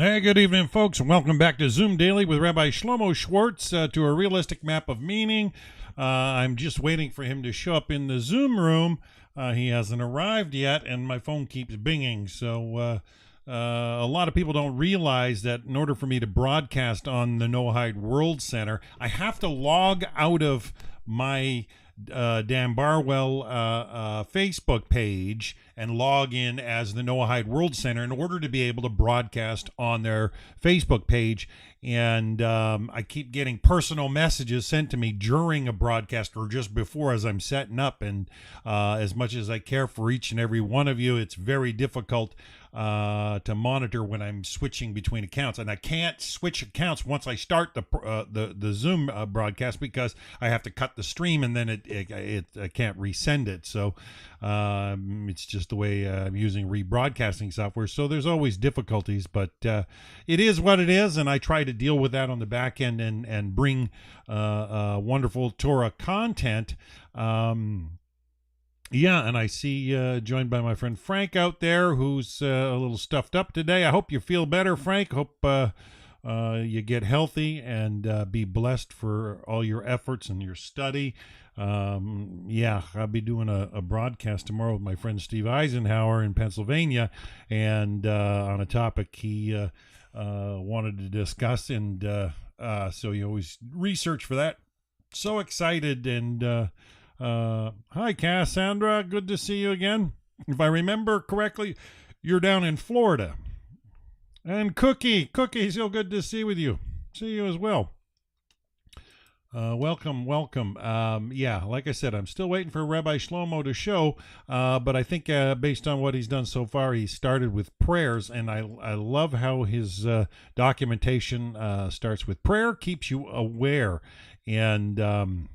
Hey, good evening, folks, and welcome back to Zoom Daily with Rabbi Shlomo Schwartz to a realistic map of meaning. I'm just waiting for him to show up in the Zoom room. He hasn't arrived yet, and my phone keeps binging. So a lot of people don't realize that in order for me to broadcast on the Noahide World Center, I have to log out of my Dan Barwell Facebook page and log in as the Noahide World Center in order to be able to broadcast on their Facebook page. And I keep getting personal messages sent to me during a broadcast or just before as I'm setting up. And as much as I care for each and every one of you, it's very difficult to monitor when I'm switching between accounts, and I can't switch accounts once I start the Zoom broadcast because I have to cut the stream and then I can't resend it. So it's just the way I'm using rebroadcasting software. So there's always difficulties, but it is what it is, and I try to deal with that on the back end and bring wonderful Torah content. Yeah, and I see joined by my friend Frank out there, who's a little stuffed up today. I hope you feel better, Frank. Hope you get healthy and be blessed for all your efforts and your study. Yeah, I'll be doing a broadcast tomorrow with my friend Steve Eisenhower in Pennsylvania, and on a topic he wanted to discuss, and so you always research for that. So excited, and hi, Cassandra. Good to see you again. If I remember correctly, you're down in Florida. And Cookie, so good to see you. See you as well. Welcome. Yeah, like I said, I'm still waiting for Rabbi Shlomo to show, but I think based on what he's done so far, he started with prayers, and I love how his documentation starts with prayer keeps you aware. And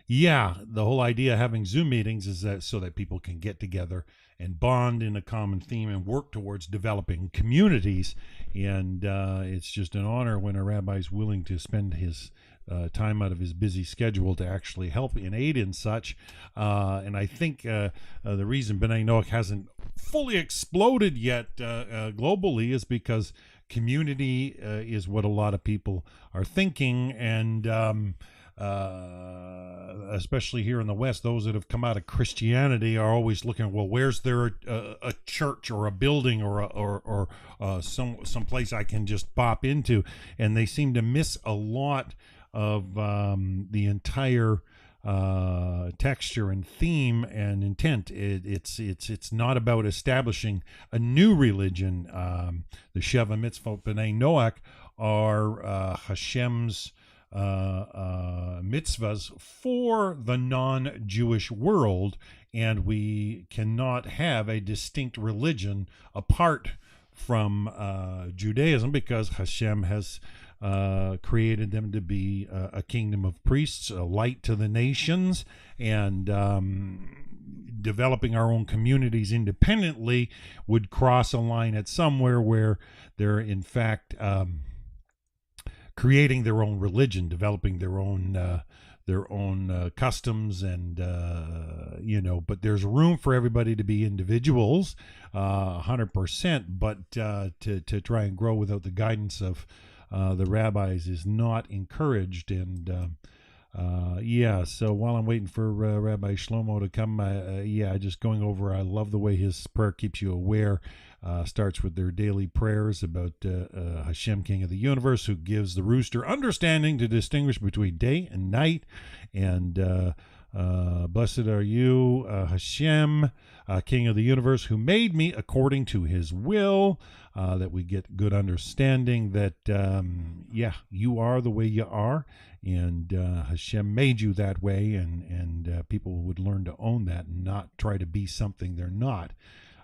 yeah, the whole idea of having Zoom meetings is that so that people can get together and bond in a common theme and work towards developing communities. And it's just an honor when a rabbi is willing to spend his time out of his busy schedule to actually help and aid in such. And I think the reason B'nai Noach hasn't fully exploded yet globally is because community is what a lot of people are thinking. And especially here in the West, those that have come out of Christianity are always looking, well, where's there a church or a building or some place I can just pop into, and they seem to miss a lot of the entire texture and theme and intent. It's not about establishing a new religion. The Sheva Mitzvot B'nai Noach are Hashem's mitzvahs for the non-Jewish world, and we cannot have a distinct religion apart from Judaism, because Hashem has created them to be a kingdom of priests, a light to the nations, and developing our own communities independently would cross a line at somewhere where they're in fact creating their own religion, developing their own customs, and but there's room for everybody to be individuals, 100%. But to try and grow without the guidance of the rabbis is not encouraged. And yeah, so while I'm waiting for Rabbi Shlomo to come, just going over, I love the way his prayer keeps you aware. Starts with their daily prayers about Hashem, King of the universe, who gives the rooster understanding to distinguish between day and night. And blessed are you, Hashem, King of the universe, who made me according to his will, that we get good understanding that, you are the way you are, and Hashem made you that way, and people would learn to own that and not try to be something they're not.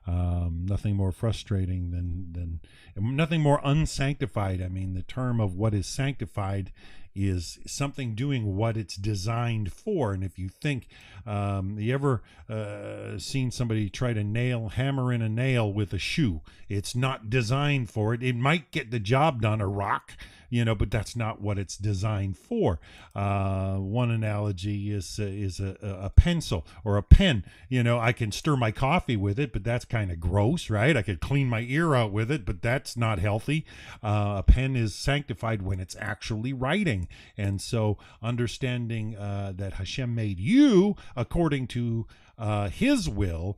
Nothing more frustrating than nothing more unsanctified. I mean, the term of what is sanctified is something doing what it's designed for. And if you think, you ever seen somebody try to hammer in a nail with a shoe? It's not designed for it. It might get the job done, a rock, but that's not what it's designed for. One analogy is a pencil or a pen. I can stir my coffee with it, but that's kind of gross, right? I could clean my ear out with it, but that's not healthy. A pen is sanctified when it's actually writing. And so understanding that Hashem made you according to his will,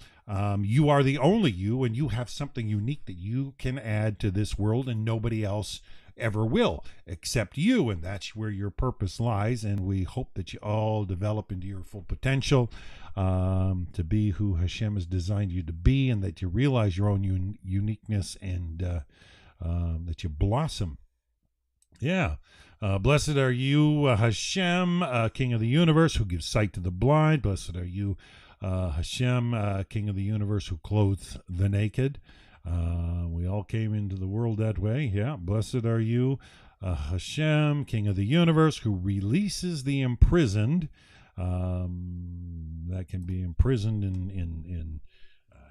you are the only you, and you have something unique that you can add to this world, and nobody else ever will except you, and that's where your purpose lies. And we hope that you all develop into your full potential, to be who Hashem has designed you to be, and that you realize your own uniqueness, and that you blossom. Yeah. Blessed are you, Hashem, King of the universe, who gives sight to the blind. Blessed are you, Hashem, King of the universe, who clothes the naked. We all came into the world that way. Yeah. Blessed are you, Hashem, King of the universe, who releases the imprisoned. That can be imprisoned in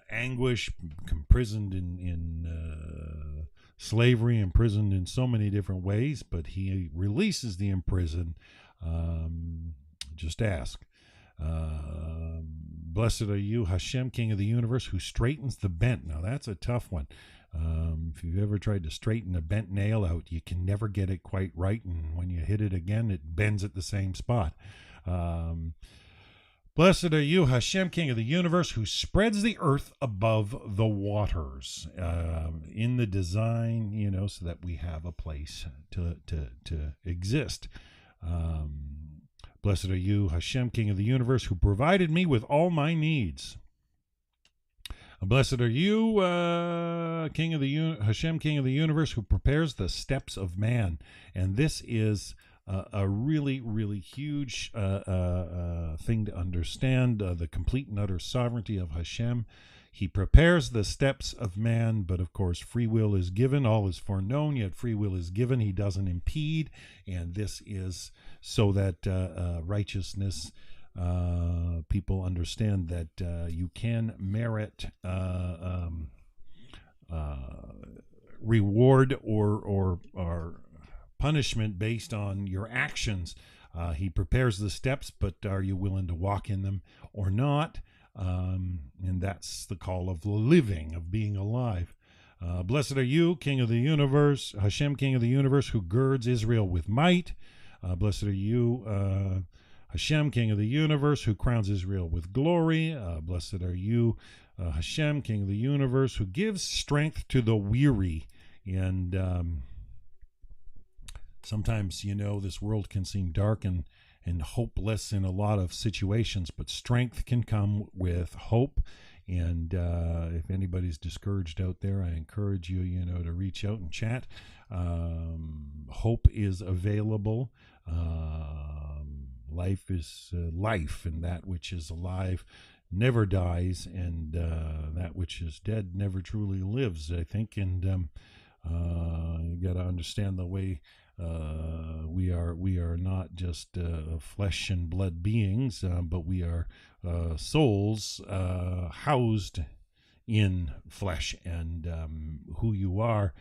anguish, imprisoned in slavery, imprisoned in so many different ways, but he releases the imprisoned. Just ask. Blessed are you, Hashem, King of the universe, who straightens the bent. Now, that's a tough one. If you've ever tried to straighten a bent nail out, you can never get it quite right, and when you hit it again, it bends at the same spot. Blessed are you, Hashem, King of the universe, who spreads the earth above the waters, in the design, so that we have a place to exist. Blessed are you, Hashem, King of the universe, who provided me with all my needs. Blessed are you, Hashem, King of the universe, who prepares the steps of man. And this is a really, really huge thing to understand, the complete and utter sovereignty of Hashem. He prepares the steps of man, but of course free will is given. All is foreknown, yet free will is given. He doesn't impede, and this is so that righteousness, people understand that you can merit reward or punishment based on your actions. He prepares the steps, but are you willing to walk in them or not? And that's the call of living, of being alive. Blessed are you, King of the universe, Hashem, King of the universe, who girds Israel with might. Blessed are you, Hashem, King of the universe, who crowns Israel with glory. Blessed are you, Hashem, King of the universe, who gives strength to the weary. And sometimes, this world can seem dark and hopeless in a lot of situations, but strength can come with hope. And if anybody's discouraged out there, I encourage you, to reach out and chat. Hope is available. Life is life, and that which is alive never dies, and that which is dead never truly lives, I think. And you got to understand the way we are not just flesh and blood beings, but we are souls housed in flesh, and who you are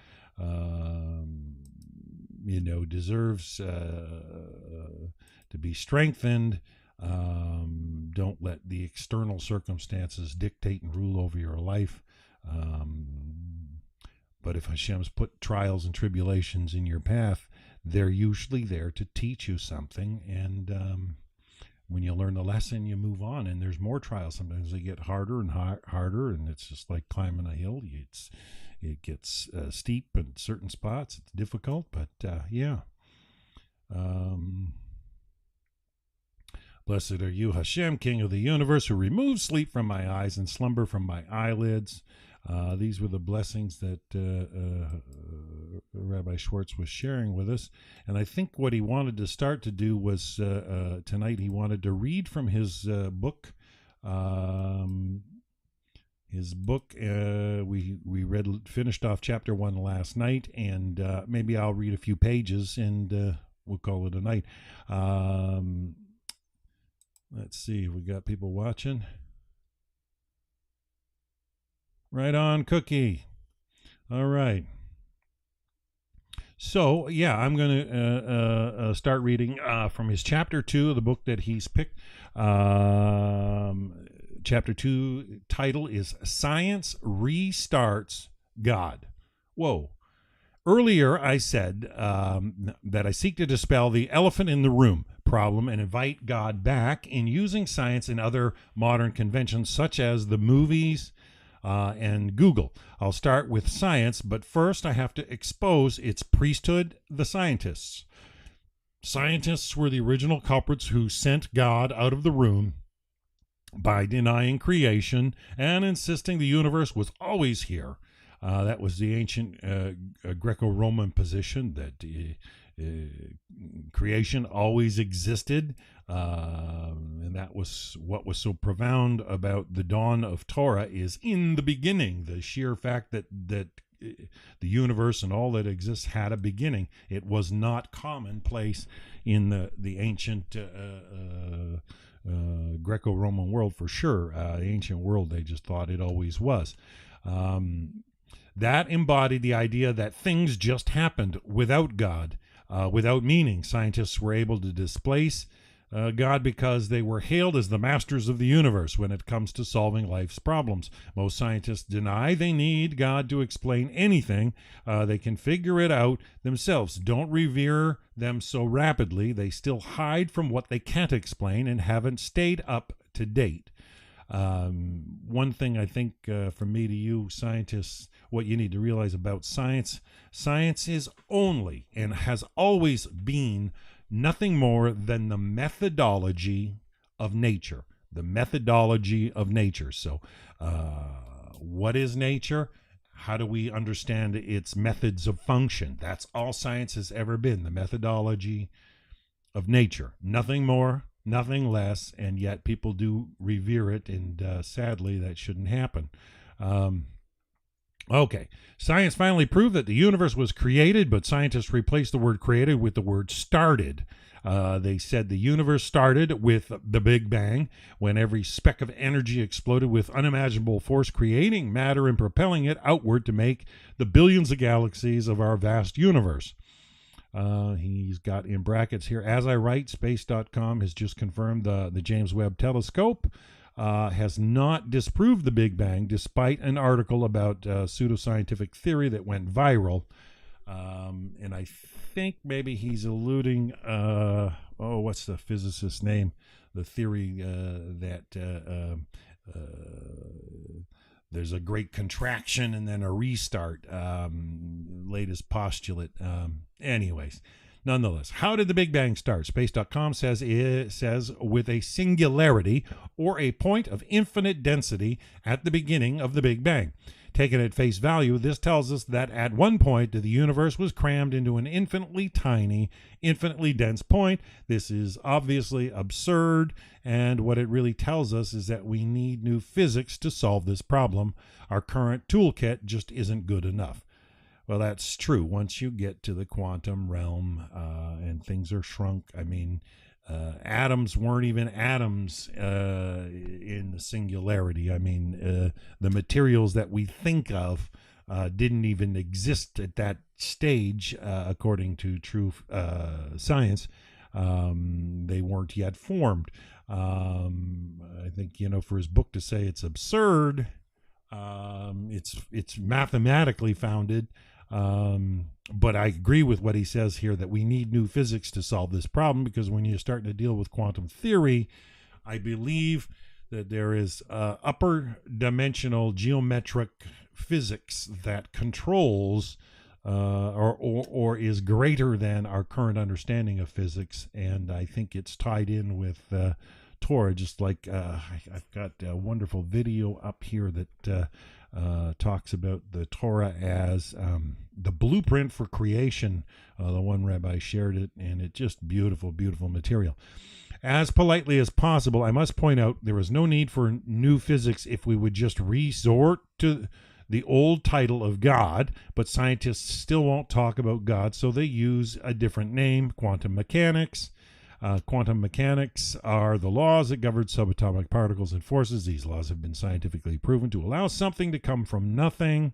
deserves to be strengthened. Don't let the external circumstances dictate and rule over your life. But if Hashem's put trials and tribulations in your path, they're usually there to teach you something. And when you learn the lesson, you move on. And there's more trials. Sometimes they get harder and harder, and it's just like climbing a hill. It gets steep in certain spots. It's difficult, but yeah. Blessed are you, Hashem, King of the universe, who removes sleep from my eyes and slumber from my eyelids. These were the blessings that Rabbi Schwartz was sharing with us. And I think what he wanted to start to do was tonight he wanted to read from his book. We finished off chapter 1 last night, and maybe I'll read a few pages, and call it a night. Let's see. We got people watching. Right on, Cookie. All right. So, yeah, I'm going to start reading from his chapter 2 of the book that he's picked. Chapter 2 title is Science Restarts God. Whoa. Earlier, I said that I seek to dispel the elephant in the room problem and invite God back in using science and other modern conventions such as the movies, and Google. I'll start with science, but first I have to expose its priesthood, the scientists. Scientists were the original culprits who sent God out of the room by denying creation and insisting the universe was always here. That was the ancient Greco-Roman position that creation always existed. And that was what was so profound about the dawn of Torah is in the beginning, the sheer fact that the universe and all that exists had a beginning. It was not commonplace in the ancient Greco-Roman world for sure. The ancient world, they just thought it always was. That embodied the idea that things just happened without God, without meaning. Scientists were able to displace God because they were hailed as the masters of the universe when it comes to solving life's problems. Most scientists deny they need God to explain anything. They can figure it out themselves. Don't revere them so rapidly. They still hide from what they can't explain and haven't stayed up to date. One thing I think from me to you scientists, what you need to realize about science is only and has always been nothing more than the methodology of nature. The methodology of nature. So what is nature? How do we understand its methods of function? That's all science has ever been, the methodology of nature. Nothing more, nothing less, and yet people do revere it, and sadly that shouldn't happen. Okay, science finally proved that the universe was created, but scientists replaced the word created with the word started. They said the universe started with the Big Bang, when every speck of energy exploded with unimaginable force, creating matter and propelling it outward to make the billions of galaxies of our vast universe. He's got in brackets here, as I write, space.com has just confirmed the James Webb Telescope has not disproved the Big Bang, despite an article about pseudoscientific theory that went viral. And I think maybe he's alluding, what's the physicist's name? The theory that there's a great contraction and then a restart, latest postulate. Anyways, nonetheless, how did the Big Bang start? Space.com says with a singularity or a point of infinite density at the beginning of the Big Bang. Taken at face value, this tells us that at one point the universe was crammed into an infinitely tiny, infinitely dense point. This is obviously absurd, and what it really tells us is that we need new physics to solve this problem. Our current toolkit just isn't good enough. Well, that's true. Once you get to the quantum realm and things are shrunk, I mean, atoms weren't even atoms in the singularity. I mean, the materials that we think of didn't even exist at that stage, according to true science. They weren't yet formed. I think, for his book to say it's absurd, it's mathematically founded. But I agree with what he says here, that we need new physics to solve this problem, because when you're starting to deal with quantum theory, I believe that there is upper dimensional geometric physics that controls or is greater than our current understanding of physics, and I think it's tied in with Torah, just like I've got a wonderful video up here that talks about the Torah as the blueprint for creation. The one Rabbi shared it, and it's just beautiful, beautiful material. As politely as possible, I must point out there is no need for new physics if we would just resort to the old title of God, but scientists still won't talk about God, so they use a different name, quantum mechanics. Quantum mechanics are the laws that govern subatomic particles and forces. These laws have been scientifically proven to allow something to come from nothing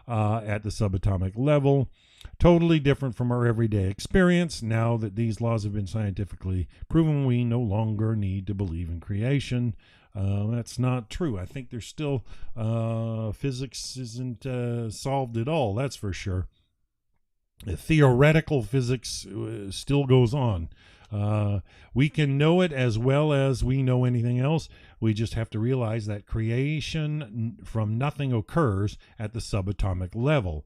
at the subatomic level. Totally different from our everyday experience. Now that these laws have been scientifically proven, we no longer need to believe in creation. That's not true. I think there's still physics isn't solved at all, that's for sure. The theoretical physics still goes on. We can know it as well as we know anything else. We just have to realize that creation from nothing occurs at the subatomic level.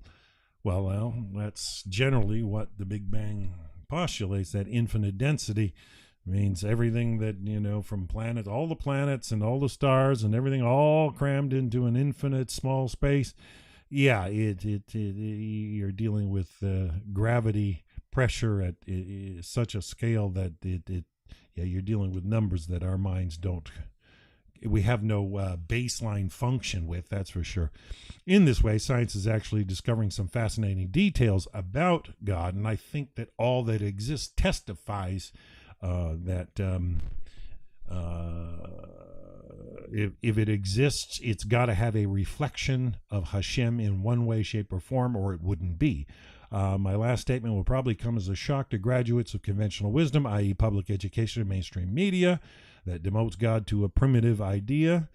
Well, that's generally what the Big Bang postulates, that infinite density means everything that, from planets, all the planets and all the stars and everything all crammed into an infinite small space. Yeah, you're dealing with gravity pressure at such a scale that you're dealing with numbers that our minds we have no baseline function with, that's for sure. In this way, science is actually discovering some fascinating details about God, and I think that all that exists testifies that if it exists, it's got to have a reflection of Hashem in one way, shape, or form, or it wouldn't be. My last statement will probably come as a shock to graduates of conventional wisdom, i.e. public education and mainstream media, that demotes God to a primitive idea.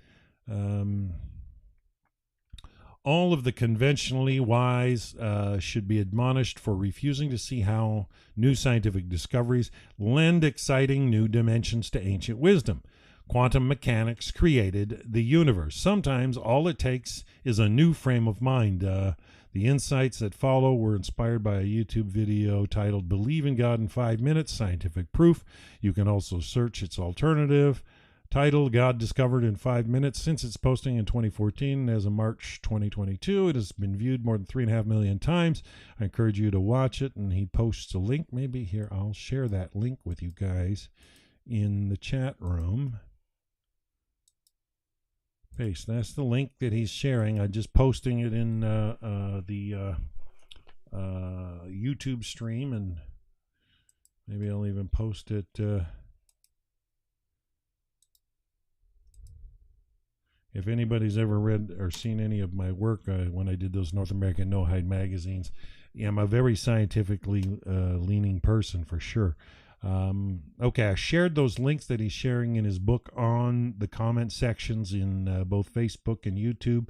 All of the conventionally wise should be admonished for refusing to see how new scientific discoveries lend exciting new dimensions to ancient wisdom. Quantum mechanics created the universe. Sometimes all it takes is a new frame of mind. The insights that follow were inspired by a YouTube video titled Believe in God in 5 Minutes, Scientific Proof. You can also search its alternative title, God Discovered in 5 Minutes. Since its posting in 2014, as of March 2022, it has been viewed more than 3.5 million times. I encourage you to watch it, and he posts a link. Maybe here, I'll share that link with you guys in the chat room. Paste. That's the link that he's sharing. I'm just posting it in the YouTube stream, and maybe I'll even post it. If anybody's ever read or seen any of my work when I did those North American No-Hide magazines, I'm a very scientifically leaning person for sure. Okay, I shared those links that he's sharing in his book on the comment sections in both Facebook and YouTube.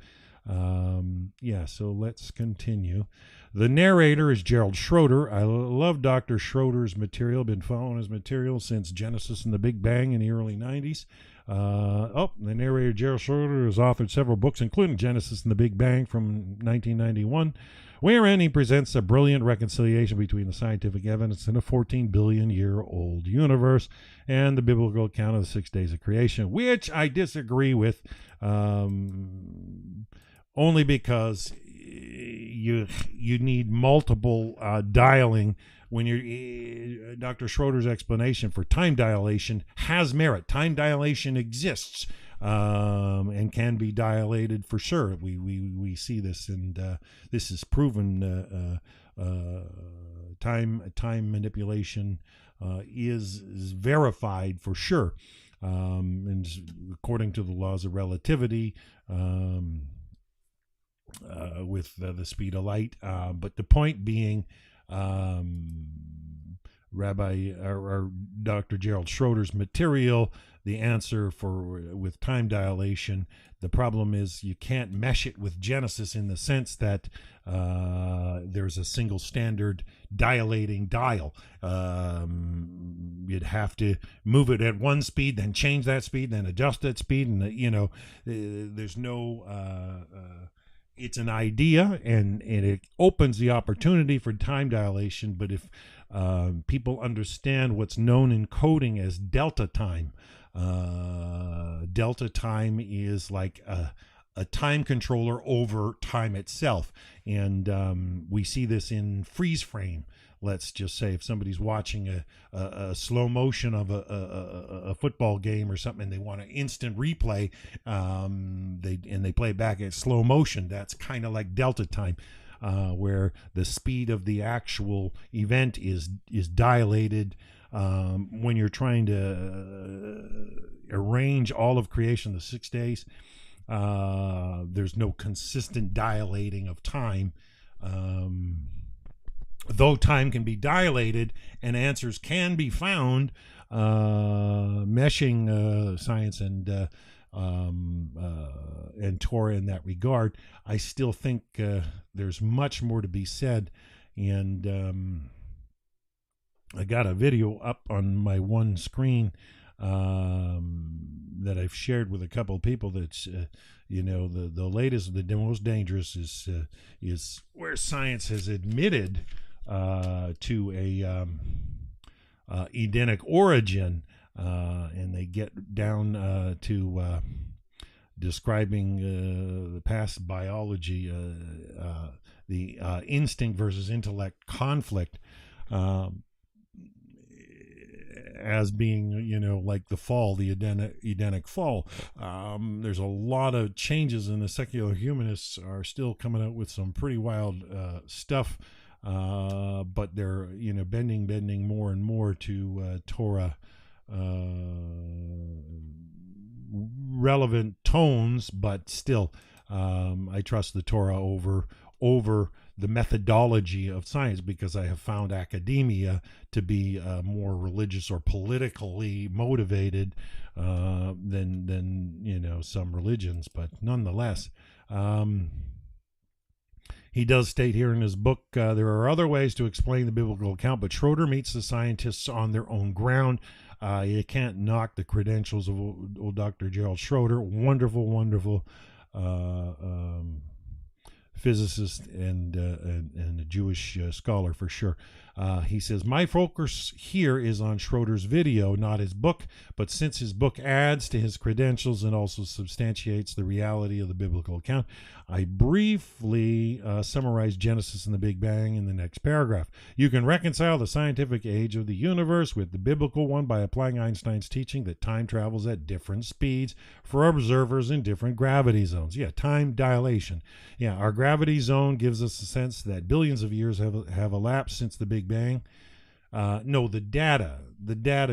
So let's continue. The narrator is Gerald Schroeder. I love Dr. Schroeder's material. Been following his material since Genesis and the Big Bang in the early 90s. The narrator Gerald Schroeder has authored several books, including Genesis and the Big Bang from 1991, wherein he presents a brilliant reconciliation between the scientific evidence in a 14 billion year old universe and the biblical account of the 6 days of creation, which I disagree with, only because you need multiple dialing. When you're Dr. Schroeder's explanation for time dilation has merit. Time dilation exists and can be dilated for sure. We see this, and this is proven. Time manipulation is verified for sure, and according to the laws of relativity. With the speed of light, but the point being, Rabbi or Dr. Gerald Schroeder's material, the answer with time dilation, the problem is you can't mesh it with Genesis in the sense that there's a single standard dilating dial. You'd have to move it at one speed, then change that speed, then adjust that speed, and there's no it's an idea, and it opens the opportunity for time dilation. But if people understand what's known in coding as delta time is like a time controller over time itself. And we see this in freeze frame. Let's just say if somebody's watching a slow motion of a football game or something, and they want an instant replay, they play it back at slow motion. That's kind of like delta time, where the speed of the actual event is dilated. When you're trying to arrange all of creation, the 6 days, there's no consistent dilating of time. Though time can be dilated and answers can be found, meshing science and Torah in that regard, I still think there's much more to be said. And I got a video up on my one screen that I've shared with a couple of people. That's the latest, the most dangerous is where science has admitted to a Edenic origin, and they get down to describing the past biology, the instinct versus intellect conflict, as being, like the fall, the Edenic fall. There's a lot of changes, and the secular humanists are still coming out with some pretty wild stuff. But they're bending more and more to Torah relevant tones, but still I trust the Torah over the methodology of science, because I have found academia to be more religious or politically motivated than some religions. But nonetheless, he does state here in his book, there are other ways to explain the biblical account, but Schroeder meets the scientists on their own ground. You can't knock the credentials of old Dr. Gerald Schroeder. Wonderful physicist and a Jewish scholar for sure. He says, my focus here is on Schroeder's video, not his book, but since his book adds to his credentials and also substantiates the reality of the biblical account, I briefly summarize Genesis and the Big Bang in the next paragraph. You can reconcile the scientific age of the universe with the biblical one by applying Einstein's teaching that time travels at different speeds for observers in different gravity zones. Yeah, time dilation. Yeah, our gravity zone gives us a sense that billions of years have elapsed since the Big Bang. No, the data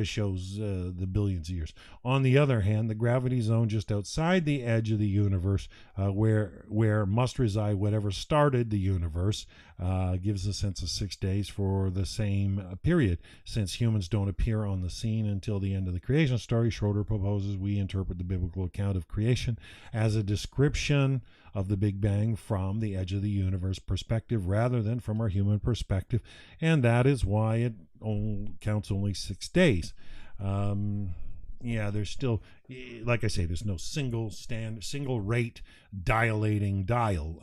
shows the billions of years. On the other hand, the gravity zone just outside the edge of the universe, where must reside whatever started the universe, gives a sense of 6 days for the same period. Since humans don't appear on the scene until the end of the creation story, Schroeder proposes we interpret the biblical account of creation as a description of the Big Bang from the edge of the universe perspective rather than from our human perspective, and that is why it counts only 6 days. There's still, like I say, there's no single rate dilating dial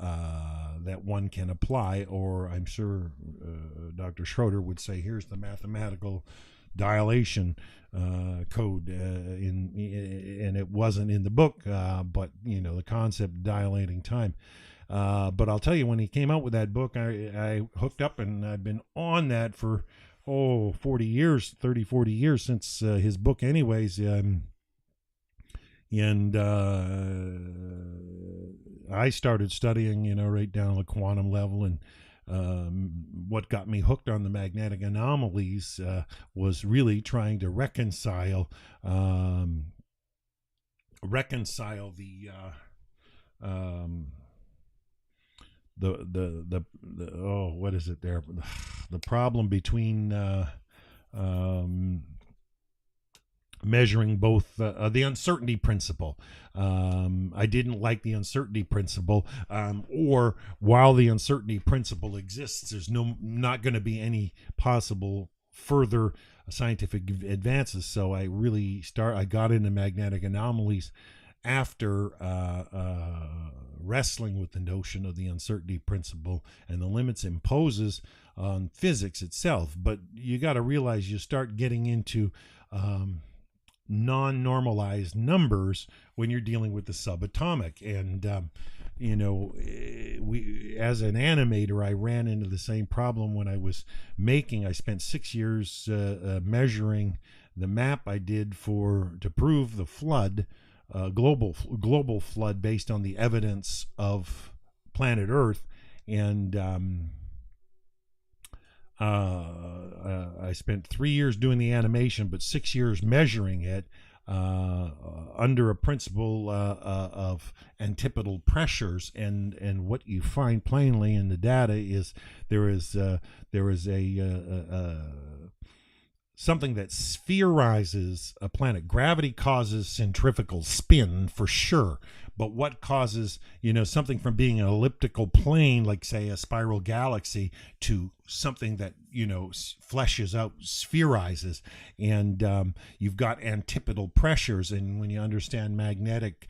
that one can apply, or I'm sure Dr. Schroeder would say, here's the mathematical dilation code, and it wasn't in the book, but the concept of dilating time. But I'll tell you, when he came out with that book, I hooked up, and I've been on that for 40 years since his book anyways. And I started studying, right down to the quantum level, and what got me hooked on the magnetic anomalies was really trying to reconcile the what is it there? The problem between measuring both the uncertainty principle. I didn't like the uncertainty principle, or while the uncertainty principle exists, there's not going to be any possible further scientific advances. So I got into magnetic anomalies after wrestling with the notion of the uncertainty principle and the limits it imposes on physics itself. But you got to realize you start getting into non-normalized numbers when you're dealing with the subatomic. And we, as an animator, I ran into the same problem when I spent 6 years measuring the map I did to prove the flood, global flood, based on the evidence of planet Earth. And I spent 3 years doing the animation, but 6 years measuring it under a principle of antipodal pressures. And what you find plainly in the data is there is a something that spherizes a planet. Gravity causes centrifugal spin for sure, but what causes, something from being an elliptical plane, like say a spiral galaxy, to something that, fleshes out, spherizes, and you've got antipodal pressures. And when you understand magnetic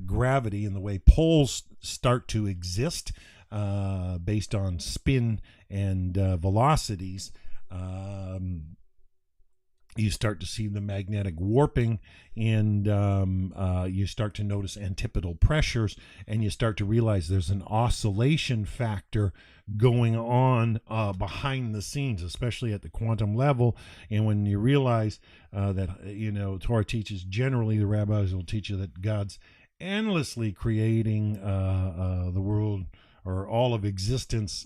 gravity and the way poles start to exist based on spin and velocities, you start to see the magnetic warping, and you start to notice antipodal pressures, and you start to realize there's an oscillation factor going on behind the scenes, especially at the quantum level. And when you realize that, Torah teaches, generally the rabbis will teach you that God's endlessly creating the world, or all of existence,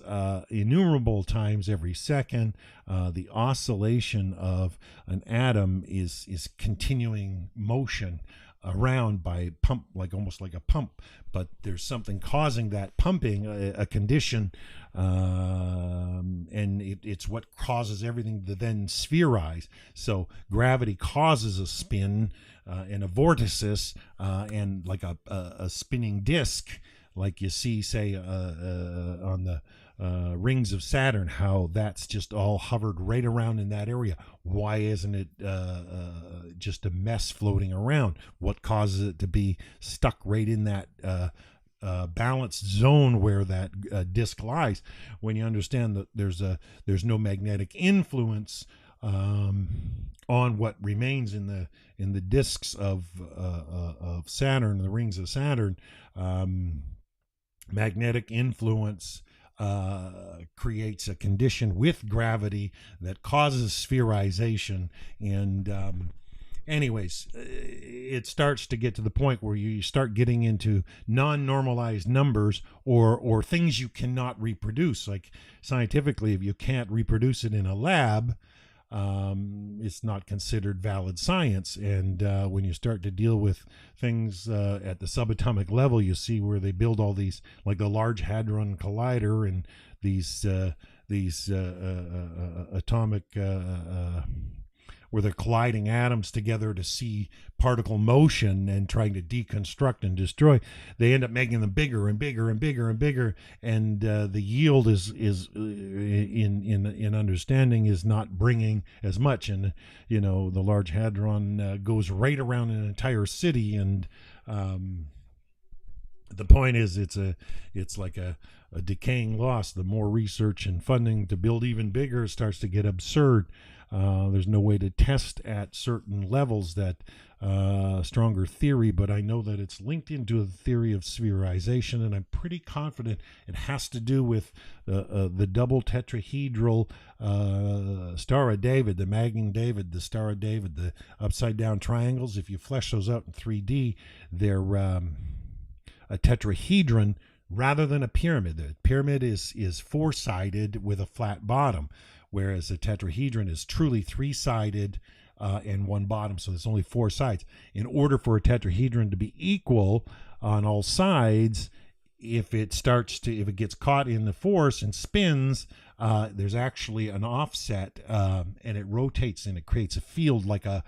innumerable times every second. The oscillation of an atom is continuing motion around by pump, almost like a pump, but there's something causing that pumping, a condition, and it's what causes everything to then spherize. So gravity causes a spin and a vortices, and like a spinning disk, like you see, say, on the rings of Saturn, how that's just all hovered right around in that area. Why isn't it just a mess floating around? What causes it to be stuck right in that balanced zone where that disk lies? When you understand that there's no magnetic influence on what remains in the disks of Saturn, the rings of Saturn. Magnetic influence creates a condition with gravity that causes spherization. And anyways, it starts to get to the point where you start getting into non-normalized numbers, or things you cannot reproduce. Like scientifically, if you can't reproduce it in a lab, it's not considered valid science. And when you start to deal with things at the subatomic level, you see where they build all these, like the Large Hadron Collider, and these atomic where they're colliding atoms together to see particle motion and trying to deconstruct and destroy. They end up making them bigger and bigger and bigger and bigger, and the yield is in understanding is not bringing as much. And the Large Hadron goes right around an entire city, and the point is it's like a decaying loss. The more research and funding to build even bigger, it starts to get absurd. There's no way to test at certain levels that stronger theory, but I know that it's linked into the theory of spherization, and I'm pretty confident it has to do with the double tetrahedral Star of David, the Magen David, the Star of David, the upside down triangles. If you flesh those out in 3D, they're a tetrahedron rather than a pyramid. The pyramid is four-sided with a flat bottom, whereas a tetrahedron is truly three-sided and one bottom, so there's only four sides. In order for a tetrahedron to be equal on all sides, if it gets caught in the force and spins, there's actually an offset, and it rotates, and it creates a field like a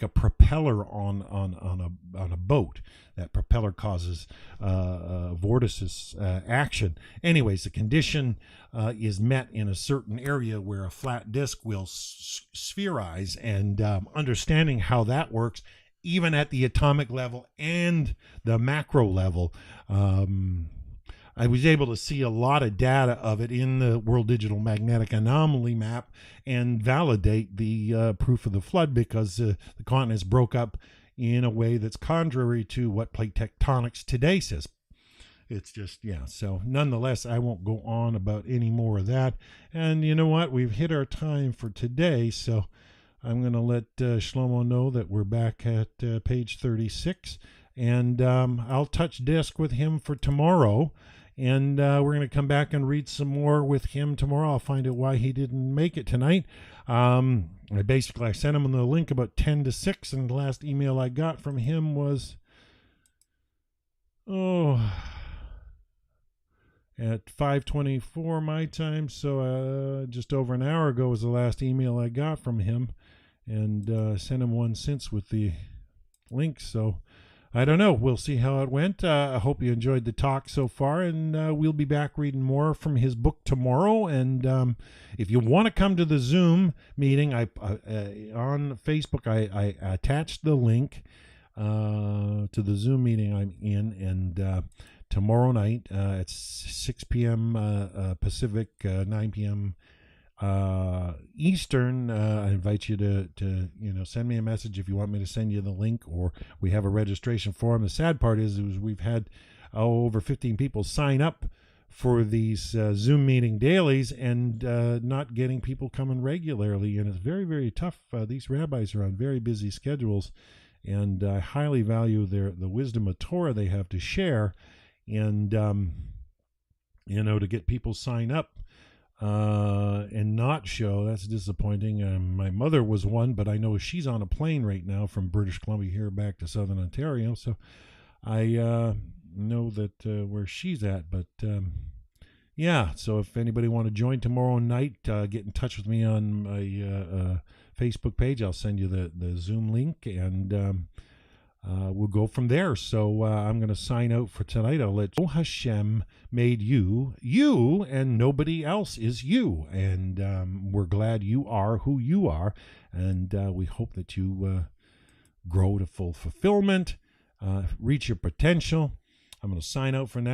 propeller on a boat. That propeller causes vortices action. Anyways, the condition is met in a certain area where a flat disk will spherize, and understanding how that works, even at the atomic level and the macro level, I was able to see a lot of data of it in the World Digital Magnetic Anomaly map and validate the proof of the flood, because the continents broke up in a way that's contrary to what plate tectonics today says. It's just, yeah. So nonetheless, I won't go on about any more of that. And you know what? We've hit our time for today. So I'm going to let Shlomo know that we're back at page 36. And I'll touch desk with him for tomorrow. And we're going to come back and read some more with him tomorrow. I'll find out why he didn't make it tonight. I sent him the link about 10 to 6. And the last email I got from him was, at 5:24 my time, so just over an hour ago was the last email I got from him, and sent him one since with the link. So I don't know. We'll see how it went. I hope you enjoyed the talk so far, and we'll be back reading more from his book tomorrow. And if you want to come to the Zoom meeting, on Facebook, I attached the link to the Zoom meeting I'm in, and tomorrow night at 6 p.m. Pacific, 9 p.m. Eastern. I invite you to send me a message if you want me to send you the link, or we have a registration form. The sad part is we've had over 15 people sign up for these Zoom meeting dailies, and not getting people coming regularly, and it's very, very tough. These rabbis are on very busy schedules, and I highly value the wisdom of Torah they have to share. And to get people sign up and not show, that's disappointing. My mother was one, but I know she's on a plane right now from British Columbia here back to Southern Ontario, so I know that where she's at. But so if anybody want to join tomorrow night, get in touch with me on my Facebook page. I'll send you the Zoom link, and we'll go from there. So I'm going to sign out for tonight. I'll let you. Hashem made you, and nobody else is you. And we're glad you are who you are. And we hope that you grow to full fulfillment, reach your potential. I'm going to sign out for now.